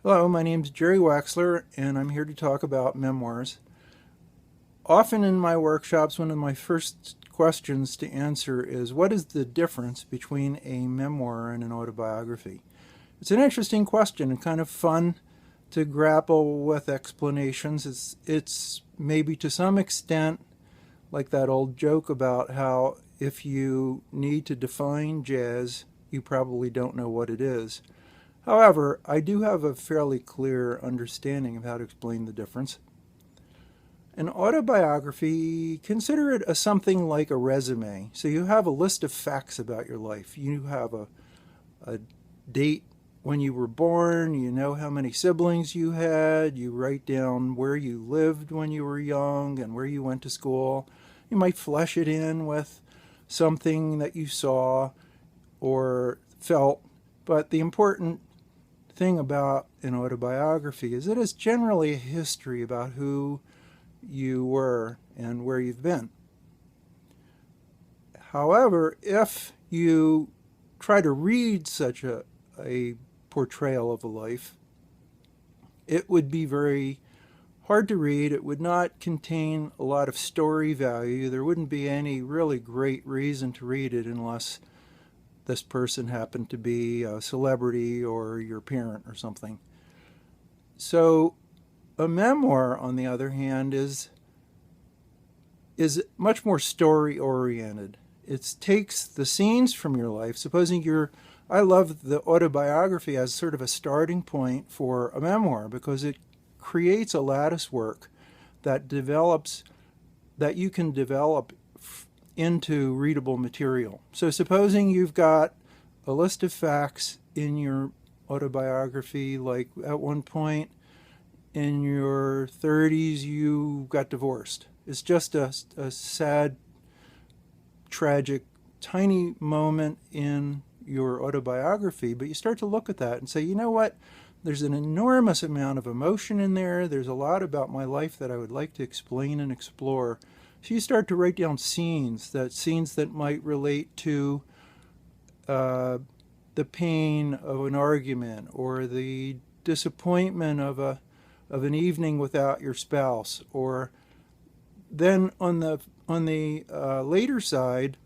Hello, my name is Jerry Waxler, and I'm here to talk about memoirs. Often in my workshops, one of my first questions to answer is, what is the difference between a memoir and an autobiography? It's an interesting question and kind of fun to grapple with explanations. It's maybe to some extent like that old joke about how if you need to define jazz, you probably don't know what it is. However, I do have a fairly clear understanding of how to explain the difference. An autobiography, consider it as something like a resume. So you have a list of facts about your life. You have a date when you were born, you know how many siblings you had, you write down where you lived when you were young and where you went to school. You might flesh it in with something that you saw or felt, but the important thing about an autobiography is it is generally a history about who you were and where you've been. However, if you try to read such a portrayal of a life, it would be very hard to read. It would not contain a lot of story value. There wouldn't be any really great reason to read it unless this person happened to be a celebrity or your parent or something. So a memoir, on the other hand, is much more story oriented. It takes the scenes from your life. I love the autobiography as sort of a starting point for a memoir because it creates a lattice work that you can develop into readable material. So supposing you've got a list of facts in your autobiography, like at one point in your 30s you got divorced. It's just a sad, tragic, tiny moment in your autobiography, but you start to look at that and say, you know what? There's an enormous amount of emotion in there. There's a lot about my life that I would like to explain and explore. So you start to write down scenes that might relate to the pain of an argument or the disappointment of an evening without your spouse. Or then on the later side,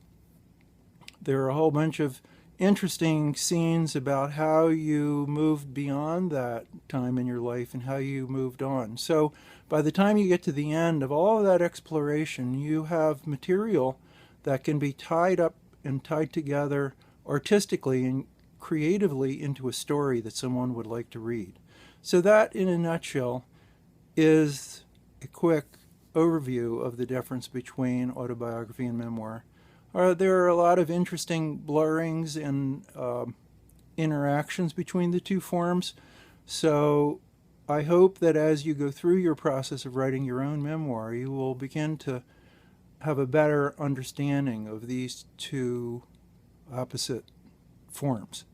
there are a whole bunch of interesting scenes about how you moved beyond that time in your life and how you moved on. So by the time you get to the end of all of that exploration, you have material that can be tied up and tied together artistically and creatively into a story that someone would like to read. So that, in a nutshell, is a quick overview of the difference between autobiography and memoir. There are a lot of interesting blurrings and interactions between the two forms. So I hope that as you go through your process of writing your own memoir, you will begin to have a better understanding of these two opposite forms.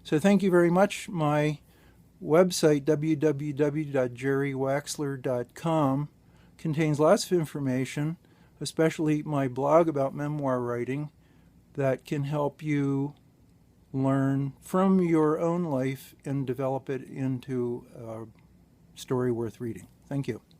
So thank you very much. My website, www.jerrywaxler.com, contains lots of information, especially my blog about memoir writing, that can help you learn from your own life and develop it into a story worth reading. Thank you.